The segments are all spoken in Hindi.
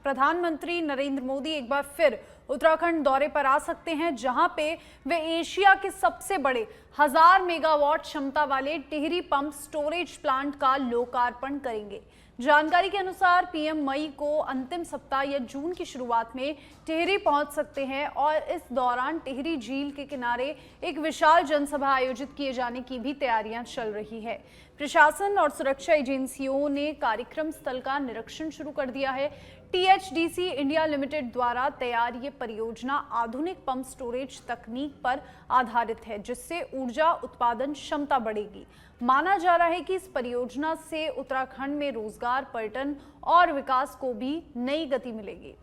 प्रधानमंत्री नरेंद्र मोदी एक बार फिर उत्तराखंड दौरे पर आ सकते हैं, जहां पे वे एशिया के सबसे बड़े 1000 मेगावाट क्षमता वाले टिहरी पंप स्टोरेज प्लांट का लोकार्पण करेंगे। जानकारी के अनुसार पीएम मई को अंतिम सप्ताह या जून की शुरुआत में टिहरी पहुंच सकते हैं और इस दौरान टिहरी झील के किनारे एक विशाल जनसभा आयोजित किए जाने की भी तैयारियां चल रही है। प्रशासन और सुरक्षा एजेंसियों ने कार्यक्रम स्थल का निरीक्षण शुरू कर दिया है। टीएचडीसी इंडिया लिमिटेड द्वारा तैयार ये परियोजना आधुनिक पंप स्टोरेज तकनीक पर आधारित है, जिससे ऊर्जा उत्पादन क्षमता बढ़ेगी। माना जा रहा है कि इस परियोजना से उत्तराखंड में रोजगार, पर्यटन और विकास को भी नई गति मिलेगी।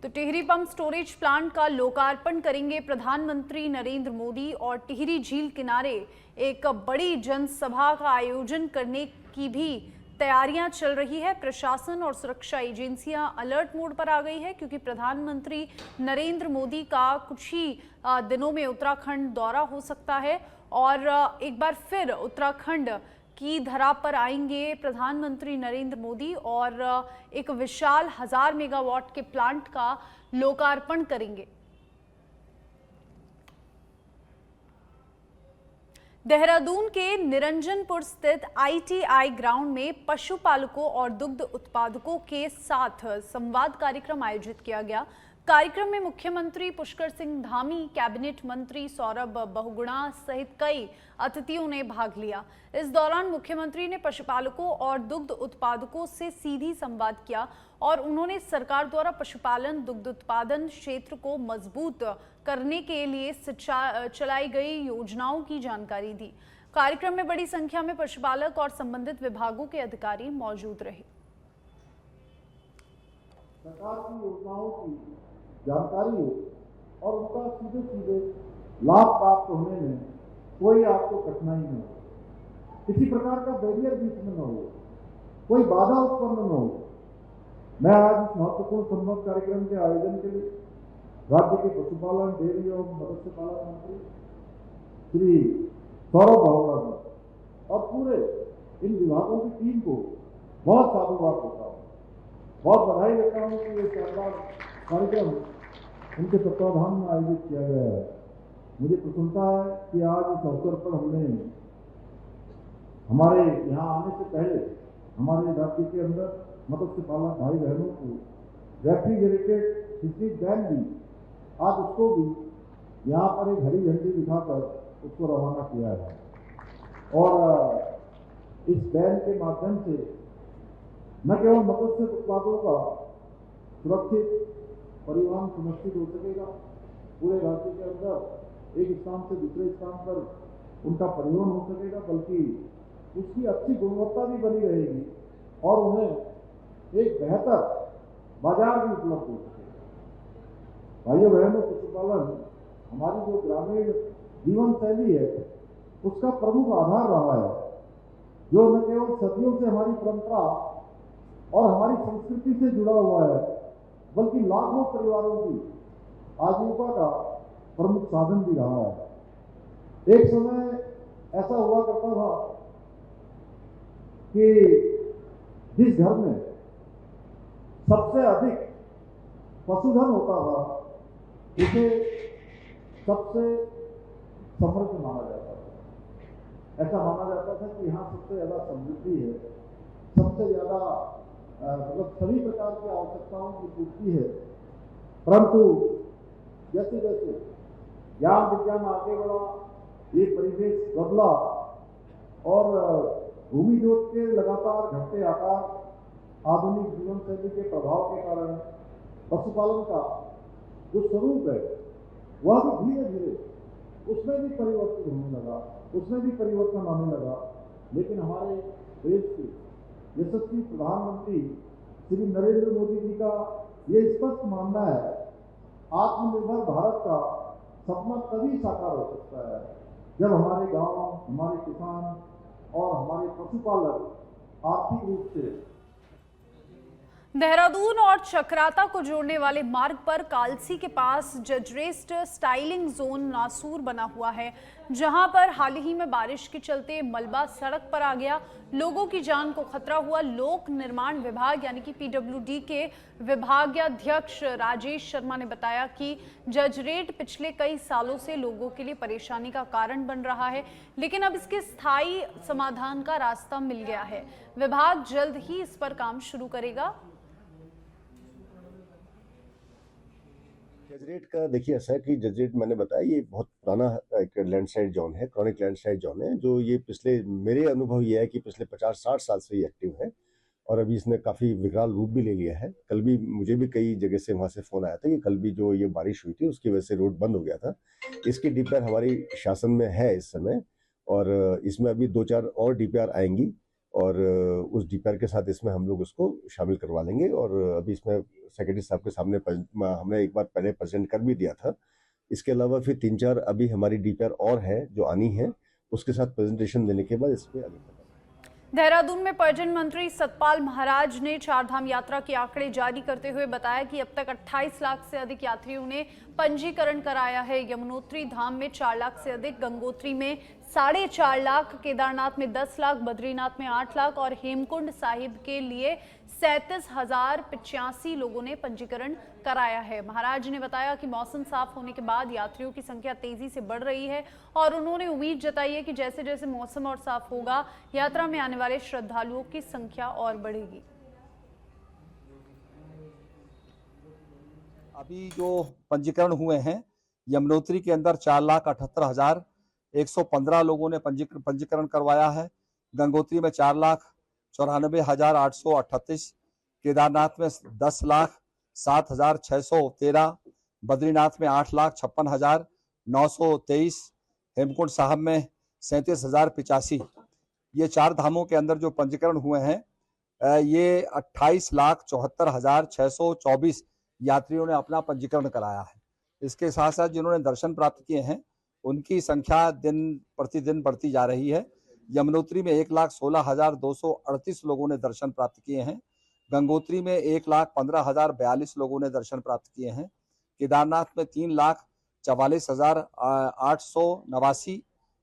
तो टिहरी पंप स्टोरेज प्लांट का लोकार्पण करेंगे प्रधानमंत्री नरेंद्र मोदी और टिहरी झील किनारे एक बड़ी जनसभा का आयोजन करने की भी तैयारियां चल रही है। प्रशासन और सुरक्षा एजेंसियां अलर्ट मोड पर आ गई है, क्योंकि प्रधानमंत्री नरेंद्र मोदी का कुछ ही दिनों में उत्तराखंड दौरा हो सकता है और एक बार फिर उत्तराखंड की धरा पर आएंगे प्रधानमंत्री नरेंद्र मोदी और एक विशाल 1000 मेगावाट के प्लांट का लोकार्पण करेंगे। देहरादून के निरंजनपुर स्थित आईटीआई ग्राउंड में पशुपालकों और दुग्ध उत्पादकों के साथ संवाद कार्यक्रम आयोजित किया गया। कार्यक्रम में मुख्यमंत्री पुष्कर सिंह धामी, कैबिनेट मंत्री सौरभ बहुगुणा सहित कई अतिथियों ने भाग लिया। इस दौरान मुख्यमंत्री ने पशुपालकों और दुग्ध उत्पादकों से सीधी संवाद किया और उन्होंने सरकार द्वारा पशुपालन दुग्ध उत्पादन क्षेत्र को मजबूत करने के लिए चलाई गई योजनाओं की जानकारी दी। कार्यक्रम में बड़ी संख्या में पशुपालक और संबंधित विभागों के अधिकारी मौजूद रहे। सरकार की योजनाओं की जानकारी हो और उनका सीधे सीधे लाभ प्राप्त होने में कोई आपको कठिनाई न हो, किसी प्रकार का बैरियर बीच में न हो, कोई बाधा उत्पन्न न हो। मैं आज इस महत्वपूर्ण संवाद कार्यक्रम के आयोजन के लिए राज्य के पशुपालन, डेयरी और मत्स्य पालन मंत्री श्री सौरभ बहुगुणा और पूरे इन विभागों की टीम को बहुत साधुवाद देता हूँ, बहुत बधाई देता हूँ कि ये शानदार कार्यक्रम उनके तत्वाधान में आयोजित किया गया है। मुझे प्रसन्नता है कि आज इस अवसर पर हमने हमारे यहाँ आने से पहले हमारे राज्य के अंदर मत्स्य पालक भाई बहनों को रेफ्रिजरेटेड फिशरी वैन भी आज उसको भी यहाँ पर एक हरी झंडी दिखाकर उसको रवाना किया है और इस वैन के माध्यम से न केवल मत्स्य उत्पादों का सुरक्षित परिवहन सुनिश्चित हो सकेगा, पूरे राज्य के अंदर एक स्थान से दूसरे स्थान पर उनका परिवहन हो सकेगा, बल्कि उसकी अच्छी गुणवत्ता भी बनी रहेगी और उन्हें एक बेहतर बाजार भी उपलब्ध हो सकेगा। भाइयों बहनों, पशुपालन हमारी जो ग्रामीण जीवन शैली है उसका प्रमुख आधार रहा है, जो न केवल सदियों से हमारी परंपरा और हमारी संस्कृति से जुड़ा हुआ है, बल्कि लाखों परिवारों की आजीविका का प्रमुख साधन भी रहा है। एक समय ऐसा हुआ करता था कि जिस घर में सबसे अधिक पशुधन होता था उसे सबसे समृद्ध माना जाता था। ऐसा माना जाता था कि यहाँ सबसे ज्यादा समृद्धि है, सबसे ज्यादा मतलब सभी प्रकार की आवश्यकताओं की पूर्ति है। परंतु जैसे जैसे ज्ञान विज्ञान आगे बढ़ा, ये परिवेश बदला और भूमि जोत के लगातार घटते आकार, आधुनिक जीवन शैली के प्रभाव के कारण पशुपालन का जो स्वरूप है वह भी धीरे धीरे उसमें भी परिवर्तन होने लगा, उसमें भी परिवर्तन आने लगा। लेकिन हमारे देश के यशस्वी प्रधानमंत्री श्री नरेंद्र मोदी जी का ये स्पष्ट मानना है, आत्मनिर्भर भारत का सपना तभी साकार हो सकता है जब हमारे गांव, हमारे किसान और हमारे पशुपालक आर्थिक रूप से। देहरादून और चक्राता को जोड़ने वाले मार्ग पर कालसी के पास जजरेस्ट स्टाइलिंग जोन नासूर बना हुआ है। जहां पर हाल ही में बारिश के चलते मलबा सड़क पर आ गया, लोगों की जान को खतरा हुआ। लोक निर्माण विभाग यानी कि पीडब्ल्यूडी के विभागाध्यक्ष राजेश शर्मा ने बताया कि जजरेट पिछले कई सालों से लोगों के लिए परेशानी का कारण बन रहा है, लेकिन अब इसके स्थायी समाधान का रास्ता मिल गया है। विभाग जल्द ही इस पर काम शुरू करेगा। जजरेट का देखिए ऐसा है कि जजरेट मैंने बताया ये बहुत पुराना एक लैंडस्लाइड जोन है, क्रॉनिक लैंडस्लाइड जोन है, जो ये पिछले मेरे अनुभव ये है कि पिछले 50-60 साल से ये एक्टिव है और अभी इसने काफ़ी विकराल रूप भी ले लिया है। कल भी मुझे भी कई जगह से वहाँ से फ़ोन आया था कि कल भी जो ये बारिश हुई थी उसकी वजह से रोड बंद हो गया था। इसकी डीपीआर हमारी शासन में है इस समय और इसमें अभी 2-4 और डीपीआर आएंगी और उस डीपीआर के साथ इसमें हम लोग उसको शामिल करवा लेंगे और अभी इसमें सेक्रेटरी साहब के सामने हमने एक बार पहले प्रेजेंट कर भी दिया था। इसके अलावा फिर 3-4 अभी हमारी डीपीआर और है जो आनी है, उसके साथ प्रेजेंटेशन देने के बाद इस पर आगे बढ़ेंगे। देहरादून में पर्यटन मंत्री सतपाल महाराज ने चारधाम यात्रा के आंकड़े जारी करते हुए बताया कि अब तक 28 लाख से अधिक यात्रियों ने पंजीकरण कराया है। यमुनोत्री धाम में 4 लाख से अधिक, गंगोत्री में 4.5 लाख, केदारनाथ में 10 लाख, बद्रीनाथ में 8 लाख और हेमकुंड साहिब के लिए 37,085 लोगों ने पंजीकरण कराया है। महाराज ने बताया कि मौसम साफ होने के बाद यात्रियों की संख्या तेजी से बढ़ रही है और उन्होंने उम्मीद जताई है कि जैसे जैसे मौसम और साफ होगा, यात्रा में आने वाले श्रद्धालुओं की संख्या और बढ़ेगी। अभी जो पंजीकरण हुए हैं, यमुनोत्री के अंदर 4,78,115 लोगों ने पंजीकरण करवाया है। गंगोत्री में 4,94,838, केदारनाथ में 10,07,613, बद्रीनाथ में 8,56,923, हेमकुंड साहब में 37,085। ये 4 धामों के अंदर जो पंजीकरण हुए हैं, ये 28,74,624 यात्रियों ने अपना पंजीकरण कराया है। इसके साथ साथ जिन्होंने दर्शन प्राप्त किए हैं उनकी संख्या दिन प्रतिदिन बढ़ती जा रही है। यमुनोत्री में 1,16,238 लोगों ने दर्शन प्राप्त किए हैं। गंगोत्री में 1,15,042 लोगों ने दर्शन प्राप्त किए हैं। केदारनाथ में 3,44,889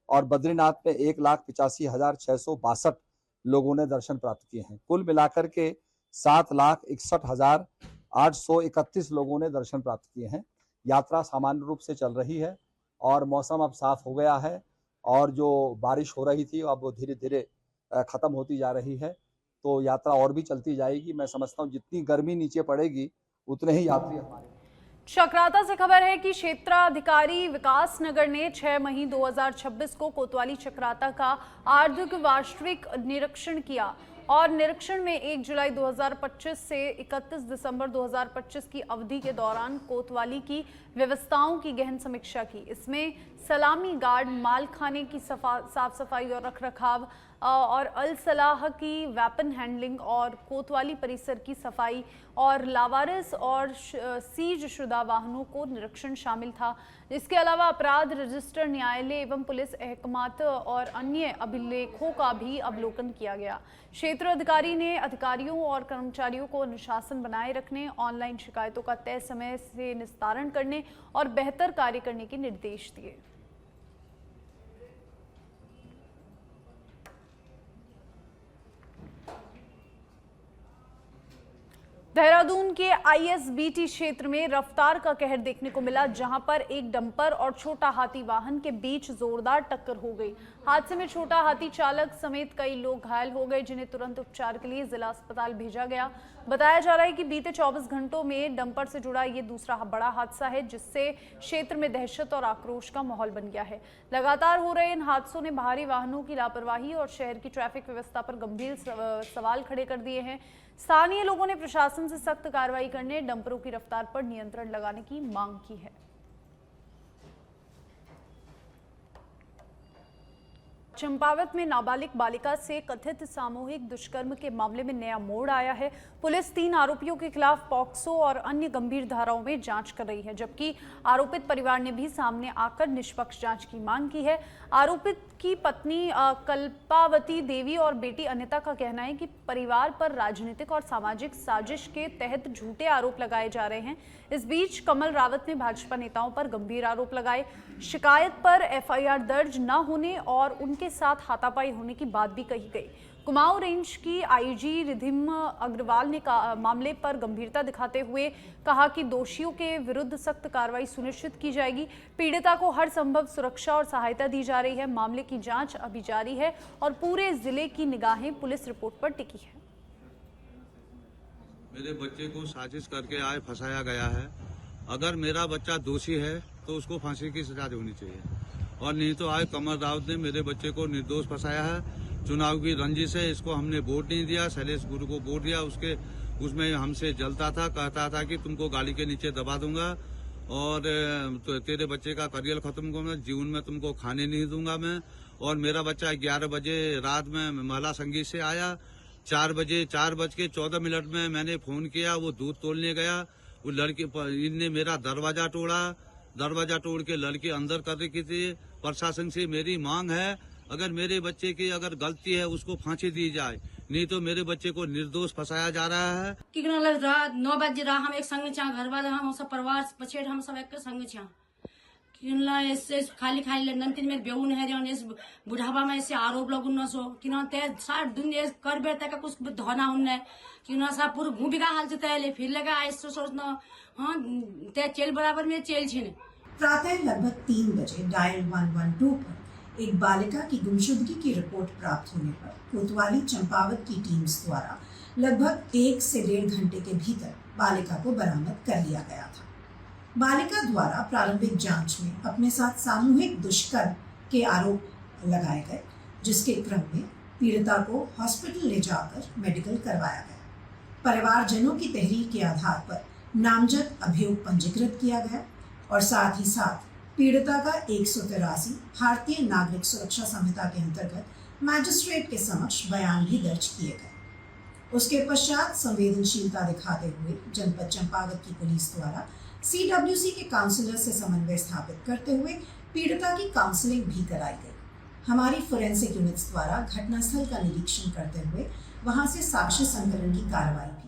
और बद्रीनाथ में 1,85,662 लोगों ने दर्शन प्राप्त किए हैं। कुल मिलाकर के 7,61,831 लोगों ने दर्शन प्राप्त किए हैं। यात्रा सामान्य रूप से चल रही है और मौसम अब साफ हो गया है और जो बारिश हो रही थी अब वो धीरे धीरे खत्म होती जा रही है, तो यात्रा और भी चलती जाएगी। मैं समझता हूँ जितनी गर्मी नीचे पड़ेगी उतने ही यात्री हमारे। चक्राता से खबर है कि क्षेत्राधिकारी विकास नगर ने 6 मई 2026 को कोतवाली चक्राता का आर्थिक वार्षिक निरीक्षण किया और निरीक्षण में 1 जुलाई 2025 से 31 दिसंबर 2025 की अवधि के दौरान कोतवाली की व्यवस्थाओं की गहन समीक्षा की। इसमें सलामी गार्ड, मालखाने की साफ सफाई और रखरखाव और अल सलाह की वेपन हैंडलिंग और कोतवाली परिसर की सफाई और लावारिस और सीज शुदा वाहनों को निरीक्षण शामिल था। इसके अलावा अपराध रजिस्टर, न्यायालय एवं पुलिस अहकामात और अन्य अभिलेखों का भी अवलोकन किया गया। क्षेत्र अधिकारी ने अधिकारियों और कर्मचारियों को अनुशासन बनाए रखने, ऑनलाइन शिकायतों का तय समय से निस्तारण करने और बेहतर कार्य करने के निर्देश दिए। देहरादून के आईएसबीटी क्षेत्र में रफ्तार का कहर देखने को मिला, जहां पर एक डंपर और छोटा हाथी वाहन के बीच जोरदार टक्कर हो गई। हादसे में छोटा हाथी चालक समेत कई लोग घायल हो गए, जिन्हें तुरंत उपचार के लिए जिला अस्पताल भेजा गया। बताया जा रहा है कि बीते 24 घंटों में डंपर से जुड़ा ये दूसरा बड़ा हादसा है, जिससे क्षेत्र में दहशत और आक्रोश का माहौल बन गया है। लगातार हो रहे इन हादसों ने भारी वाहनों की लापरवाही और शहर की ट्रैफिक व्यवस्था पर गंभीर सवाल खड़े कर दिए हैं। स्थानीय लोगों ने प्रशासन से सख्त कार्रवाई करने, डंपरों की रफ्तार पर नियंत्रण लगाने की मांग की है। चंपावत में नाबालिग बालिका से कथित सामूहिक दुष्कर्म के मामले में नया मोड़ आया है। पुलिस 3 आरोपियों के खिलाफ पॉक्सो और अन्य गंभीर धाराओं में जांच कर रही है, जबकि आरोपित परिवार ने भी सामने आकर निष्पक्ष जांच की मांग की है। आरोपित की पत्नी कल्पावती देवी और बेटी अनिता का कहना है कि परिवार पर राजनीतिक और सामाजिक साजिश के तहत झूठे आरोप लगाए जा रहे हैं। इस बीच कमल रावत ने भाजपा नेताओं पर गंभीर आरोप लगाए। शिकायत पर एफआईआर दर्ज न होने और उनके साथ हाथापाई होने की बात भी कही गई। कुमाऊं रेंज की आईजी रिधिम अग्रवाल ने मामले पर गंभीरता दिखाते हुए कहा कि दोषियों के विरुद्ध सख्त कार्रवाई सुनिश्चित की जाएगी। पीड़िता को हर संभव सुरक्षा और सहायता दी जा रही है। मामले की जांच अभी जारी है और पूरे जिले की निगाहें पुलिस रिपोर्ट पर टिकी है। मेरे बच्चे को साजिश करके आए फंसाया गया है। अगर मेरा बच्चा दोषी है तो उसको फांसी की सजा होनी चाहिए, और नहीं तो आए कमल रावत ने मेरे बच्चे को निर्दोष फंसाया है। चुनाव की रंजिश है, इसको हमने वोट नहीं दिया। शैलेश गुरु को वोट दिया, उसमें हमसे जलता था, कहता था कि तुमको गाली के नीचे दबा दूंगा और तो तेरे बच्चे का करियर खत्म करूंगा, जीवन में तुमको खाने नहीं दूंगा मैं। और मेरा बच्चा 11 बजे रात में महिला संगीत से आया। 4:14 में मैंने फोन किया, वो दूध तोड़ने गया। वो लड़की इनने मेरा दरवाजा तोड़ के लड़की अंदर कर रखी थी। प्रशासन से मेरी मांग है, अगर मेरे बच्चे की अगर गलती है उसको फांसी दी जाए, नहीं तो मेरे बच्चे को निर्दोष फंसाया जा रहा है। कि रात 9 बजे रहा हम एक संग छा, घर वाले हम सब परिवार पछेड़ हम सब एक संग छा। किनला ऐसे खाली नंतिन में बेउन है जन इस बुढ़ापा में ऐसे आरोप लगुन न सो किना ते 60 दिन ये कर बेटा का कुछ धोना उनने किना सा पूरा घूमी का हाल चलता है फिर लगा ऐसे सोचना हां ते चेल बराबर में चेल छिने। प्रातः लगभग 3 बजे डायल 112 पर एक बालिका की गुमशुदगी की रिपोर्ट प्राप्त होने पर कोतवाली चंपावत की टीम्स द्वारा लगभग 1 से 1.5 घंटे के भीतर बालिका को बरामद कर लिया गया था। बालिका द्वारा प्रारंभिक जांच में अपने साथ सामूहिक दुष्कर्म के आरोप लगाए गए, जिसके क्रम में पीड़िता को हॉस्पिटल ले जाकर मेडिकल करवाया गया। परिवारजनों की तहरीर के आधार पर नामजद अभियोग पंजीकृत किया गया और साथ ही साथ पीड़िता का 183 भारतीय नागरिक सुरक्षा संहिता के अंतर्गत मैजिस्ट्रेट के समक्ष बयान भी दर्ज किए गए। उसके पश्चात संवेदनशीलता दिखाते हुए जनपद चंपावत की पुलिस द्वारा CWC के काउंसलर से समन्वय स्थापित करते हुए पीड़िता की काउंसलिंग भी कराई गई। हमारी फोरेंसिक यूनिट्स द्वारा घटनास्थल का निरीक्षण करते हुए वहां से साक्ष्य संकलन की कार्रवाई भी की।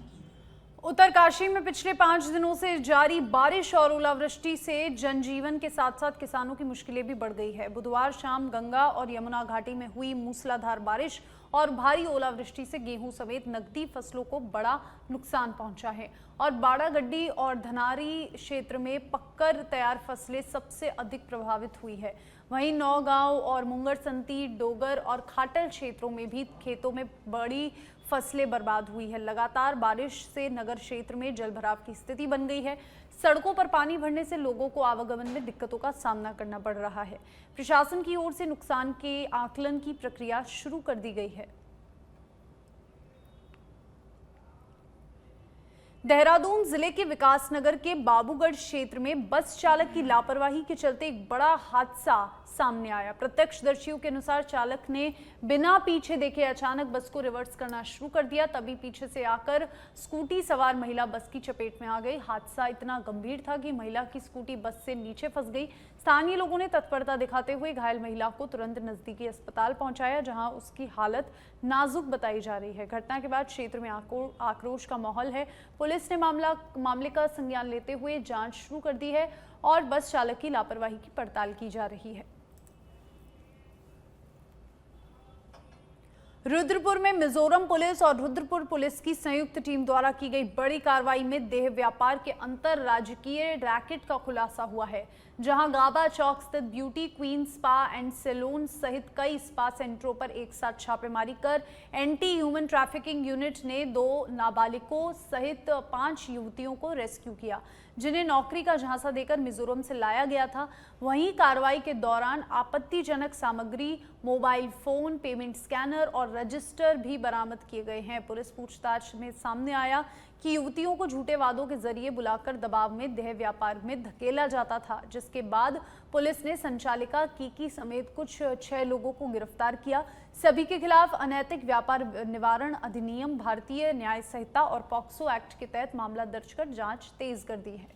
उत्तरकाशी में पिछले 5 दिनों से जारी बारिश और ओलावृष्टि से जनजीवन के साथ साथ किसानों की मुश्किलें भी बढ़ गई है। बुधवार शाम गंगा और यमुना घाटी में हुई मूसलाधार बारिश और भारी ओलावृष्टि से गेहूं समेत नकदी फसलों को बड़ा नुकसान पहुंचा है और बाड़ागड्डी और धनारी क्षेत्र में पककर तैयार फसलें सबसे अधिक प्रभावित हुई है। वहीं नौगांव और मुंगरसंती, डोगर और खाटल क्षेत्रों में भी खेतों में बड़ी फसलें बर्बाद हुई है। लगातार बारिश से नगर क्षेत्र में जलभराव की स्थिति बन गई है। सड़कों पर पानी भरने से लोगों को आवागमन में दिक्कतों का सामना करना पड़ रहा है। प्रशासन की ओर से नुकसान के आकलन की प्रक्रिया शुरू कर दी गई है। देहरादून जिले के विकासनगर के बाबूगढ़ क्षेत्र में बस चालक की लापरवाही के चलते एक बड़ा हादसा सामने आया। प्रत्यक्षदर्शियों के अनुसार चालक ने बिना पीछे देखे अचानक बस को रिवर्स करना शुरू कर दिया, तभी पीछे से आकर स्कूटी सवार महिला बस की चपेट में आ गई। हादसा इतना गंभीर था कि महिला की स्कूटी बस से नीचे फंस गई। स्थानीय लोगों ने तत्परता दिखाते हुए घायल महिला को तुरंत नजदीकी अस्पताल पहुंचाया, जहां उसकी हालत नाजुक बताई जा रही है। घटना के बाद क्षेत्र में आक्रोश का माहौल है। पुलिस ने मामले का संज्ञान लेते हुए जांच शुरू कर दी है और बस चालक की लापरवाही की पड़ताल की जा रही है। रुद्रपुर में मिजोरम पुलिस और रुद्रपुर पुलिस की संयुक्त टीम द्वारा की गई बड़ी कार्रवाई में देह व्यापार के अंतरराज्यीय रैकेट का खुलासा हुआ है, जहां गाबा चौक स्थित beauty queen spa and salon सहित कई स्पा सेंटरों पर एक साथ छापेमारी कर एंटी ह्यूमन ट्रैफिकिंग यूनिट ने 2 नाबालिगों सहित 5 युवतियों को रेस्क्यू किया, जिन्हें नौकरी का झांसा देकर मिजोरम से लाया गया था। वहीं कार्रवाई के दौरान आपत्तिजनक सामग्री, मोबाइल फोन, पेमेंट स्कैनर और रजिस्टर भी बरामद किए गए हैं। पुलिस पूछताछ में सामने आया कि युवतियों को झूठे वादों के जरिए बुलाकर दबाव में देह व्यापार में धकेला जाता था, जिसके बाद पुलिस ने संचालिका कीकी समेत कुछ 6 लोगों को गिरफ्तार किया। सभी के खिलाफ अनैतिक व्यापार निवारण अधिनियम, भारतीय न्याय संहिता और पॉक्सो एक्ट के तहत मामला दर्ज कर जांच तेज कर दी है।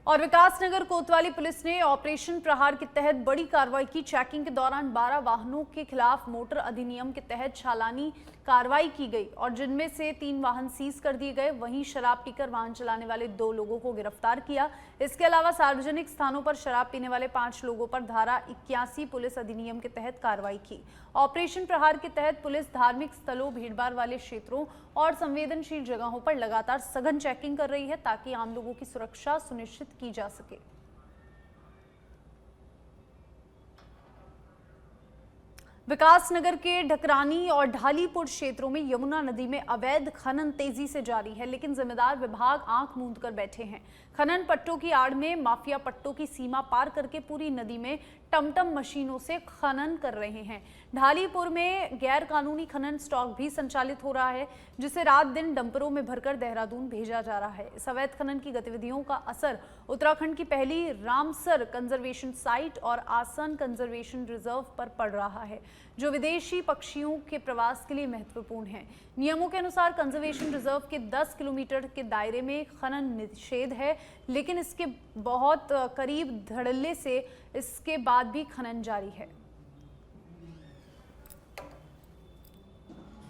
और विकासनगर कोतवाली पुलिस ने ऑपरेशन प्रहार के तहत बड़ी कार्रवाई की। चेकिंग के दौरान 12 वाहनों के खिलाफ मोटर अधिनियम के तहत चालानी कार्रवाई की गई और जिनमें से 3 वाहन सीज कर दिए गए। वहीं शराब पीकर वाहन चलाने वाले 2 लोगों को गिरफ्तार किया। इसके अलावा सार्वजनिक स्थानों पर शराब पीने वाले 5 लोगों पर धारा 81 पुलिस अधिनियम के तहत कार्रवाई की। ऑपरेशन प्रहार के तहत पुलिस धार्मिक स्थलों, भीड़भाड़ वाले क्षेत्रों और संवेदनशील जगहों पर लगातार सघन चेकिंग कर रही है ताकि आम लोगों की सुरक्षा सुनिश्चित की जा सके। विकासनगर के ढकरानी और ढालीपुर क्षेत्रों में यमुना नदी में अवैध खनन तेजी से जारी है, लेकिन जिम्मेदार विभाग आंख मूंद कर बैठे हैं। खनन पट्टों की आड़ में माफिया पट्टों की सीमा पार करके पूरी नदी में टमटम मशीनों से खनन कर रहे हैं। ढालीपुर में गैर कानूनी खनन स्टॉक भी संचालित हो रहा है, जिसे रात दिन डंपरों में भरकर देहरादून भेजा जा रहा है। इस अवैध खनन की गतिविधियों का असर उत्तराखंड की पहली रामसर कंजर्वेशन साइट और आसन कंजर्वेशन रिजर्व पर पड़ रहा है, जो विदेशी पक्षियों के प्रवास के लिए महत्वपूर्ण है। नियमों के अनुसार कंजर्वेशन रिजर्व के 10 किलोमीटर के दायरे में खनन निषेध है, लेकिन इसके बहुत करीब धड़ल्ले से इसके बाद भी खनन जारी है।